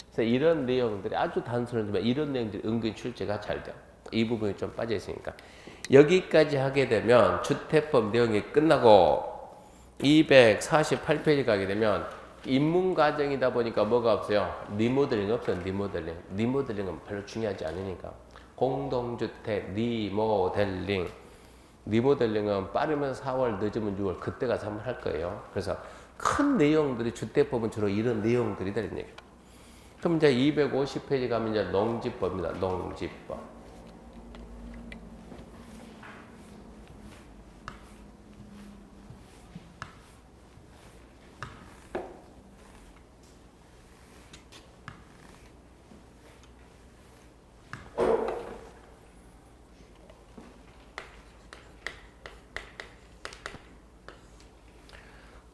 그래서 이런 내용들이 아주 단순하지만 이런 내용들이 은근히 출제가 잘 돼요. 이 부분이 좀 빠져 있으니까. 여기까지 하게 되면 주택법 내용이 끝나고 248페이지 가게 되면 입문 과정이다 보니까 뭐가 없어요? 리모델링 없어요. 리모델링은 별로 중요하지 않으니까. 공동주택 리모델링은 빠르면 4월 늦으면 6월 그때 가서 한번 할 거예요. 그래서 큰 내용들이 주택법은 주로 이런 내용들이 되는 얘기예요. 그럼 이제 250페이지 가면 이제 농지법입니다. 농지법.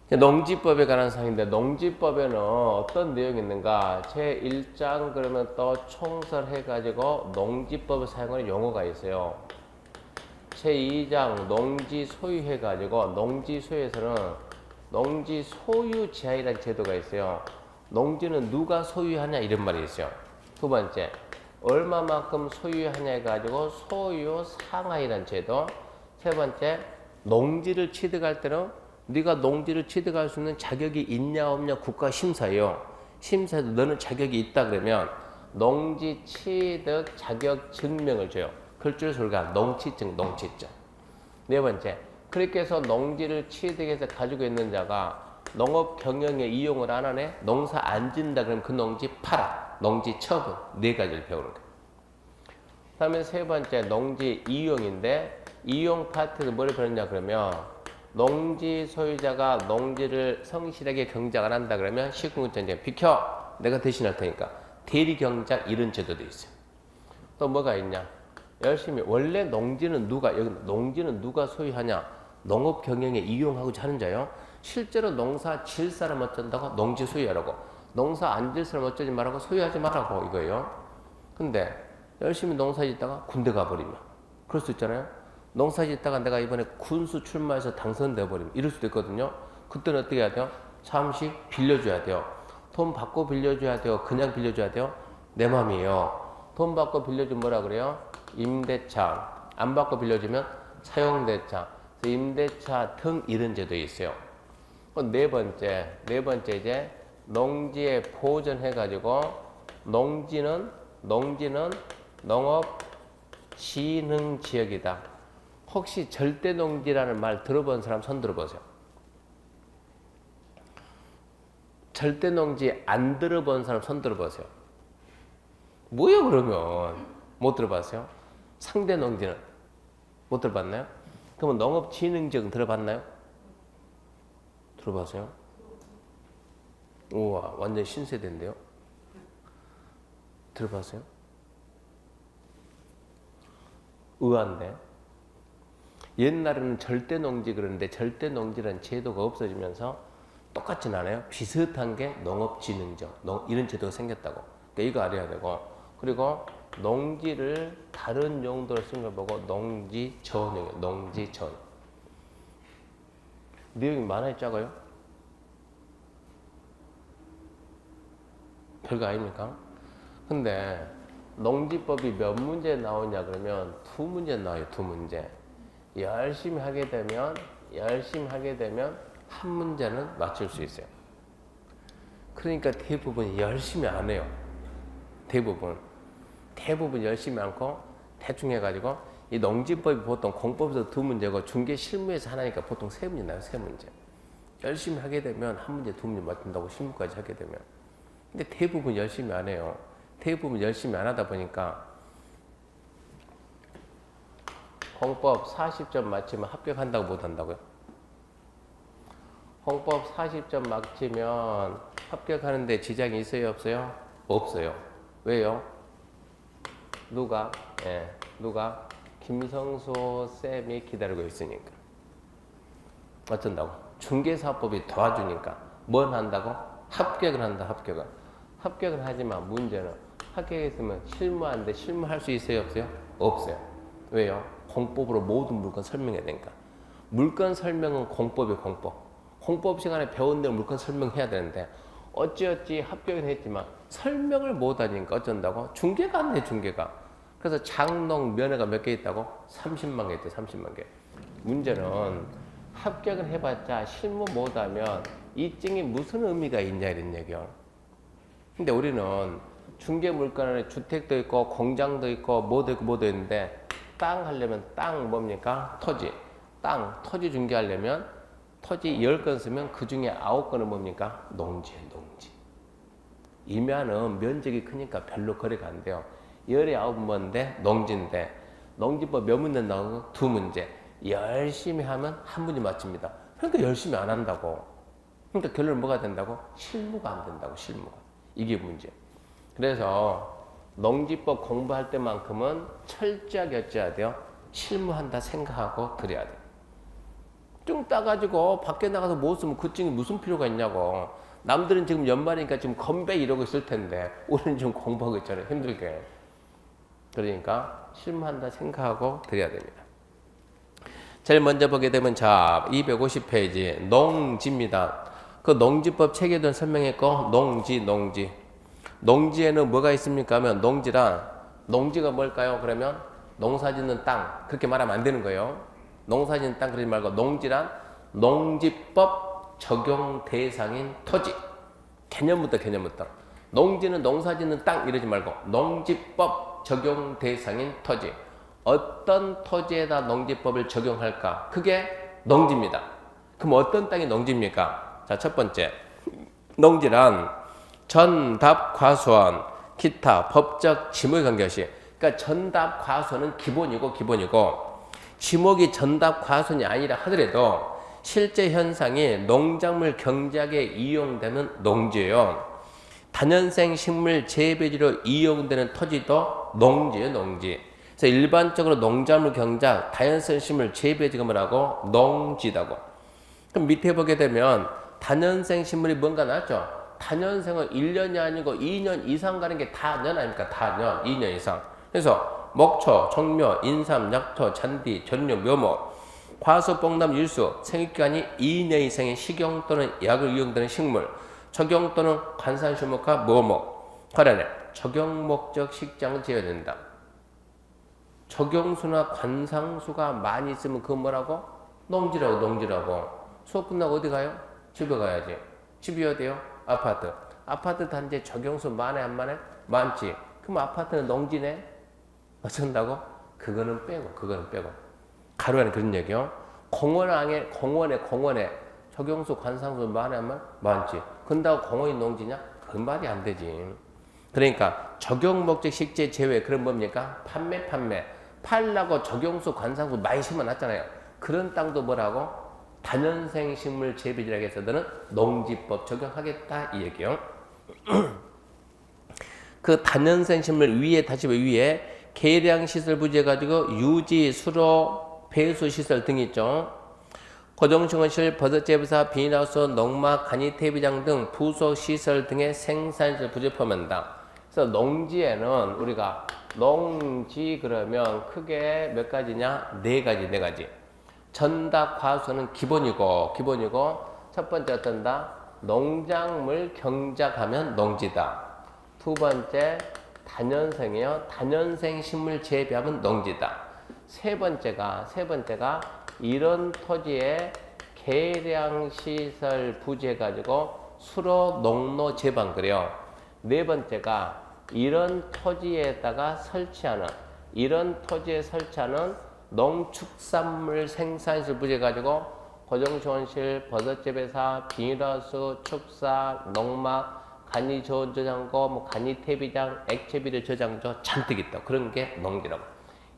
농지법에 관한 사항인데, 농지법에는 어떤 내용이 있는가? 제1장 그러면 또 총설해가지고 농지법을 사용하는 용어가 있어요. 제2장 농지 소유해가지고 농지소유에서는 농지 소유 제한이라는 제도가 있어요. 농지는 누가 소유하냐 이런 말이 있어요. 두 번째, 얼마만큼 소유하냐 해가지고 소유 상하이라는 제도. 세 번째, 농지를 취득할 때는 네가 농지를 취득할 수 있는 자격이 있냐 없냐 국가 심사예요. 심사에서 너는 자격이 있다 그러면 농지 취득 자격 증명을 줘요. 글줄 소리가 농취증. 네 번째, 그렇게 해서 농지를 취득해서 가지고 있는 자가 농업 경영에 이용을 안 하네? 농사 안 짓는다 그러면 그 농지 팔아. 농지 처분. 네 가지를 배우는 거예요. 그 다음에 세 번째, 농지 이용인데, 이용 파트에서 뭘 배웠냐 그러면 농지 소유자가 농지를 성실하게 경작 안 한다 그러면 시군구청장 비켜! 내가 대신할 테니까. 대리 경작 이런 제도도 있어요. 또 뭐가 있냐? 열심히 원래 농지는 누가 소유하냐? 농업 경영에 이용하고자 하는 자요. 실제로 농사 질 사람 어쩐다고? 농지 소유하라고. 농사 안 질 사람 어쩌지 말라고? 소유하지 말라고 이거예요. 근데 열심히 농사 짓다가 군대 가버리면 그럴 수 있잖아요. 농사 짓다가 내가 이번에 군수 출마해서 당선돼 버리면 이럴 수도 있거든요. 그때는 어떻게 해야 돼요? 잠시 빌려줘야 돼요. 돈 받고 빌려줘야 돼요. 그냥 빌려줘야 돼요. 내 맘이에요. 돈 받고 빌려주면 뭐라 그래요? 임대차. 안 받고 빌려주면 사용대차. 임대차 등 이런 제도 있어요. 네 번째 이제 농지에 보존해가지고 농지는 농업 진흥 지역이다. 혹시 절대농지라는 말 들어본 사람 손 들어보세요. 절대농지 안 들어본 사람 손 들어보세요. 뭐야 그러면? 못 들어봤어요? 상대농지는 못 들어봤나요? 그러면 농업진흥지역은 들어봤나요? 들어봤어요? 우와, 완전 신세대인데요? 들어봤어요? 의아한데? 옛날에는 절대 농지 그러는데 절대 농지라는 제도가 없어지면서 똑같진 않아요. 비슷한 게 농업진흥적 이런 제도가 생겼다고. 그러니까 이거 알아야 되고, 그리고 농지를 다른 용도로 쓴 걸 보고 농지전이에요. 농지전. 내용이 많아요, 작아요? 별거 아닙니까? 근데 농지법이 몇 문제 나오냐 그러면 두 문제 나와요. 두 문제. 열심히 하게 되면 한 문제는 맞출 수 있어요. 그러니까 대부분 열심히 안 해요. 대부분 열심히 않고 대충 해가지고 이 농지법이 보통 공법에서 두 문제고 중개 실무에서 하나니까 보통 세 문제 나요. 세 문제. 열심히 하게 되면 한 문제 두 문제 맞춘다고 실무까지 하게 되면. 근데 대부분 열심히 안 해요. 대부분 열심히 안 하다 보니까 공법 40점 맞히면 합격한다고 못 한다고요? 공법 40점 맞히면 합격하는데 지장이 있어요, 없어요? 없어요. 왜요? 누가? 누가? 김성수 쌤이 기다리고 있으니까. 어쩐다고? 중개사법이 도와주니까. 뭘 한다고? 합격을 한다, 합격을. 합격을 하지만 문제는 합격했으면 실무하는데 실무할 수 있어요, 없어요? 없어요. 왜요? 공법으로 모든 물건 설명해야 되니까. 물건 설명은 공법이에요, 공법. 공법 시간에 배운 대로 물건 설명해야 되는데 어찌어찌 합격은 했지만 설명을 못하니까 어쩐다고? 중개가 안 돼, 중개가. 그래서 장농 면허가 몇 개 있다고? 30만 개 있대, 30만 개. 문제는 합격을 해봤자 실무 못하면 이 증이 무슨 의미가 있냐 이런 얘기요. 근데 우리는 중개 물건 안에 주택도 있고 공장도 있고 뭐도 있고 뭐도 있는데 땅 하려면 땅 뭡니까? 토지. 토지 중개하려면 토지 10건 쓰면 그 중에 9건은 뭡니까? 농지예요, 농지. 임야는 면적이 크니까 별로 거래가 안 돼요. 19문제 농지인데 농지법 몇 문제 나오고? 2문제. 열심히 하면 한 문제 맞춥니다. 그러니까 열심히 안 한다고. 그러니까 결론은 뭐가 된다고? 실무가 안 된다고, 실무가. 이게 문제. 그래서 농지법 공부할 때만큼은 철저하게 어찌해야 돼요? 실무한다 생각하고 그래야 돼요. 좀 따가지고 밖에 나가서 못 쓰면 그 증이 무슨 필요가 있냐고. 남들은 지금 연말이니까 지금 건배 이러고 있을 텐데 우리는 지금 공부하고 있잖아요. 힘들게. 그러니까 실무한다 생각하고 드려야 됩니다. 제일 먼저 보게 되면 자 250페이지 농지입니다. 그 농지법 책에도 설명했고 농지에는 뭐가 있습니까 하면 농지가 뭘까요? 그러면 농사짓는 땅 그렇게 말하면 안 되는 거예요. 농사짓는 땅 그러지 말고 농지란 농지법 적용 대상인 토지. 개념부터 농지는 농사짓는 땅 이러지 말고 농지법 적용 대상인 토지. 어떤 토지에다 농지법을 적용할까? 그게 농지입니다. 그럼 어떤 땅이 농지입니까? 자, 첫 번째. 농지란 전답 과수원 기타 법적 지목에 관계없이, 그러니까 전답 과수원은 기본이고 지목이 전답 과수원이 아니라 하더라도 실제 현상이 농작물 경작에 이용되는 농지예요. 다년생 식물 재배지로 이용되는 토지도 농지예요, 농지. 그래서 일반적으로 농작물 경작, 다년생 식물 재배지가 뭐라고? 농지다고. 그럼 밑에 보게 되면 다년생 식물이 뭔가 나왔죠? 다년생은 1년이 아니고 2년 이상 가는 게 다년 아닙니까? 다년, 2년 이상. 그래서 목초, 종묘, 인삼, 약토, 잔디, 전류, 묘목, 과수, 뽕남, 일수, 생육기간이 2년 이상의 식용 또는 약을 이용되는 식물, 적용 또는 관산슈목과 묘목, 관련해 적용 목적 식장을 제외된다. 적용수나 관상수가 많이 있으면 그건 뭐라고? 농지라고. 수업 끝나고 어디 가요? 집에 가야지. 집이 어디요? 아파트. 아파트 단지에 적용수 많아 안 많아? 많지. 그럼 아파트는 농지네? 어쩐다고? 그거는 빼고. 가로에는 그런 얘기요. 공원에 적용수 관상수 많아 안 많아? 많지. 근다고 공원이 농지냐? 그 말이 안 되지. 그러니까 적용 목적 식재 제외, 그런 뭡니까? 판매. 팔라고 적용수 관상수 많이 심어놨잖아요. 그런 땅도 뭐라고? 다년생 식물 재배지라고 해서 너는 농지법 적용하겠다 이 얘기요. 그 다년생 식물 위에 다시 위에 계량 시설 부지해 가지고 유지 수로 배수시설 등 있죠. 고정시공실, 버섯재배사, 비닐하우스, 농막, 간이, 퇴비장 등 부속시설 등의 생산시설 부지를 포함한다. 그래서 농지에는 우리가 농지 그러면 크게 몇 가지냐? 네 가지. 전답 과수는 기본이고 첫 번째 어떤다? 농작물 경작하면 농지다. 두 번째 다년생이요. 다년생 식물 재배하면 농지다. 세 번째가 이런 토지에 계량시설 부지해가지고 수로 농로 제방 그래요. 네 번째가 이런 토지에 설치하는 농축산물 생산시설 부지해가지고 고정시원실, 버섯재배사, 비닐하우스, 축사, 농막, 간이 저온저장고, 간이 퇴비장, 액체비료 저장소 잔뜩 있다. 그런 게 농지라고.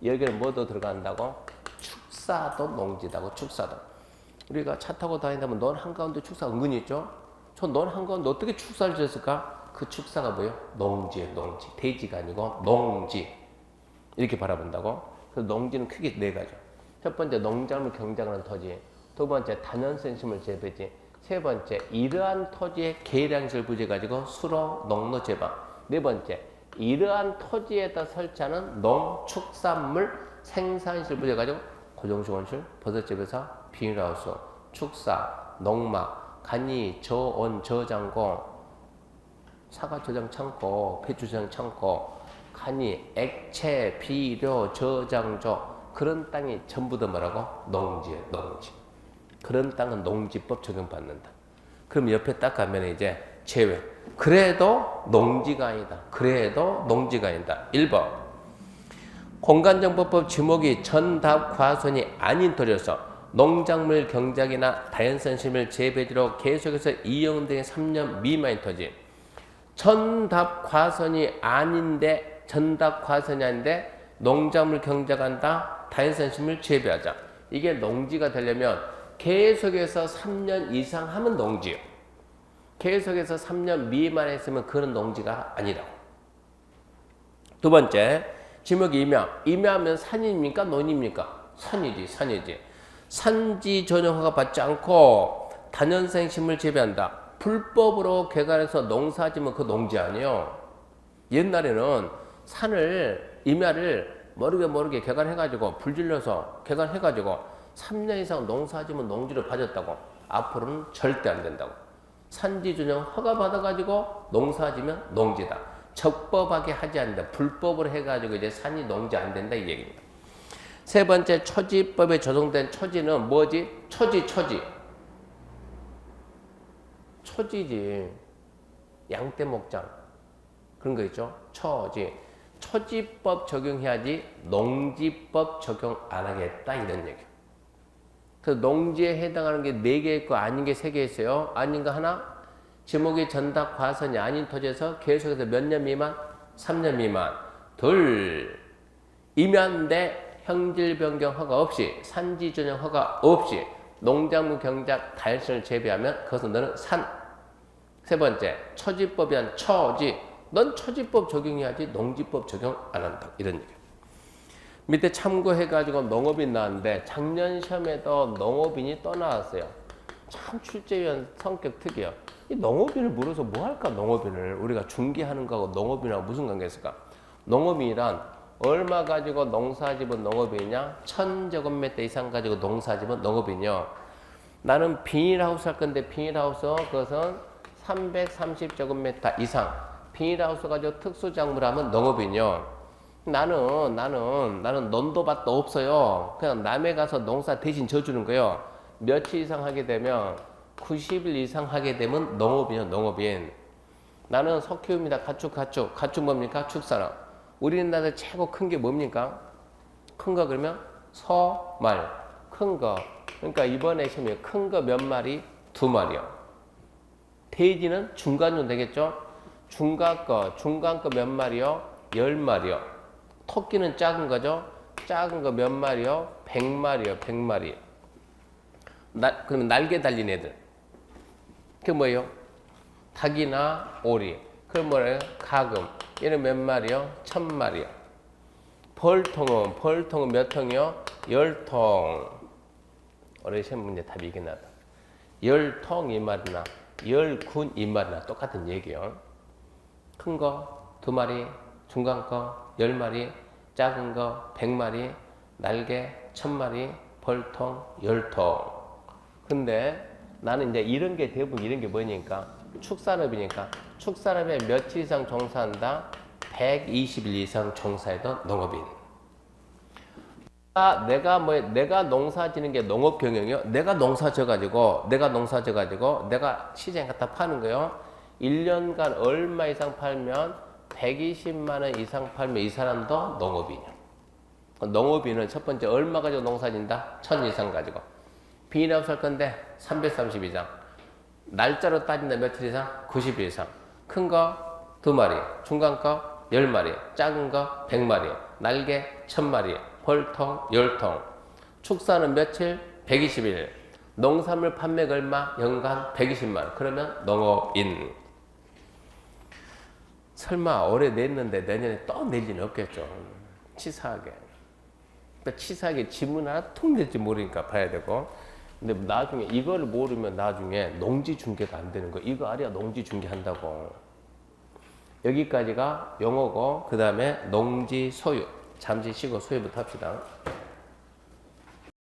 여기는 뭐도 들어간다고? 축사도 농지다고. 축사도. 우리가 차 타고 다니다면 논 한가운데 축사 은근히 있죠. 저 논 한가운데 어떻게 축사를 지었을까? 그 축사가 뭐예요? 농지예요. 농지. 대지가 아니고 농지. 이렇게 바라본다고. 그래서 농지는 크게 네 가지. 첫 번째 농작물 경작하는 토지. 두 번째 다년생 식물 재배지. 세 번째 이러한 토지의 계량시설 부지해가지고 수로 농로 제방. 네 번째 이러한 토지에다 설치하는 농축산물 생산시설 부지해가지고 고정시공실, 버섯재배사, 비닐하우스, 축사, 농막, 간이, 저온, 저장고, 사과 저장 창고, 배추 저장 창고, 간이, 액체, 비료, 저장소 그런 땅이 전부 다 뭐라고? 농지예요. 농지. 그런 땅은 농지법 적용받는다. 그럼 옆에 딱 가면 이제 제외. 그래도 농지가 아니다. 1번. 공간정보법 지목이 전답 과선이 아닌 토지여서 농작물 경작이나 다연성 식물 재배지로 계속해서 이용 등의 3년 미만인 토지. 전답 과선이 아닌데 농작물 경작한다. 다연성 식물 재배하자. 이게 농지가 되려면 계속해서 3년 이상 하면 농지요. 계속해서 3년 미만 했으면 그런 농지가 아니라고. 두 번째, 지목이 임야하면 산입니까? 논입니까? 산이지. 산지 전용 허가 받지 않고 다년생 식물 재배한다. 불법으로 개간해서 농사지면 그 농지 아니에요. 옛날에는 임야를 모르게 개간해가지고 불질러서 개간해가지고 3년 이상 농사지면 농지를 봐줬다고. 앞으로는 절대 안 된다고. 산지 전용 허가 받아가지고 농사지면 농지다. 적법하게 하지 않는다. 불법으로 해가지고 이제 산이 농지 안 된다 이 얘기입니다. 세 번째, 초지법에 조정된 초지는 뭐지? 초지지. 양떼 목장 그런 거 있죠. 초지법 적용해야지 농지법 적용 안 하겠다 이런 얘기. 그래서 농지에 해당하는 게 4개 있고 아닌 게 3개 있어요. 아닌 거 하나, 지목이 전답 과선이 아닌 토지에서 계속해서 몇 년 미만? 3년 미만. 둘, 임야인데 형질 변경 허가 없이, 산지 전용 허가 없이 농작물 경작 다연성을 재배하면 그것은 너는 산. 세 번째, 초지법이란 초지. 넌 초지법 적용해야지 농지법 적용 안 한다. 이런 얘기. 밑에 참고해가지고 농업인 나왔는데 작년 시험에도 농업인이 또 나왔어요. 참 출제위원 성격 특이해요. 이 농업인을 물어서 뭐 할까? 농업인을 우리가 중개하는 거하고 농업인하고 무슨 관계가 있을까? 농업인이란 얼마 가지고 농사짓은 농업인이냐? 1000제곱미터 이상 가지고 농사짓은 농업인이요. 나는 비닐하우스 할 건데 비닐하우스 그것은 330제곱미터 이상 비닐하우스 가지고 특수작물 하면 농업인이요. 나는 논도 밭도 없어요. 그냥 남에 가서 농사 대신 져주는 거예요. 며칠 이상 하게 되면 90일 이상 하게 되면 농업인이요. 농업인. 나는 소 키웁니다. 가축 뭡니까? 축사람. 우리나라에서 최고 큰 게 뭡니까? 큰 거 그러면 소, 말. 큰 거. 그러니까 이번에 시험에 큰 거 몇 마리? 2마리요. 돼지는 중간종 되겠죠? 중간 거 몇 마리요? 10마리요. 토끼는 작은 거죠? 작은 거 몇 마리요? 100마리요. 100마리. 그러면 날개 달린 애들. 그게 뭐예요? 닭이나 오리. 그럼 뭐예요? 가금. 얘는 몇 마리요? 1000마리요. 벌통은 몇 통이요? 10통. 올해 시험 문제 답이 이게 나다. 10통 이 말이나 10군 이 말이나 똑같은 얘기요. 큰 거 2마리, 중간 거 10마리, 작은 거 100마리, 날개 1000마리, 벌통 10통. 근데 나는 이제 이런 게 대부분 이런 게 뭐니까 축산업이니까 축산업에 며칠 이상 종사한다? 120일 이상 종사해도 농업인. 내가 농사 지는 게 농업 경영이요. 내가 농사 져가지고 내가 시장에 갖다 파는 거요. 1년간 얼마 이상 팔면 120만 원 이상 팔면 이 사람도 농업인이요. 농업인은 첫 번째 얼마 가지고 농사 진다? 1000 이상 가지고. 비닐하우스 할 건데 330 이상. 날짜로 따진다 며칠 이상? 90일 이상. 큰 거 2마리, 중간 거 10마리, 작은 거 100마리, 날개 1000마리, 벌통 10통. 축사는 며칠? 120일. 농산물 판매가 얼마? 연간 120만 원. 그러면 농업인. 설마 올해 냈는데 내년에 또 낼 리는 없겠죠. 치사하게. 치사하게 지문 하나 통 낼지 모르니까 봐야 되고. 근데 나중에 이걸 모르면 나중에 농지 중개가 안 되는 거. 이거 알아야 농지 중개한다고. 여기까지가 용어고 그 다음에 농지 소유. 잠시 쉬고 소유부터 합시다.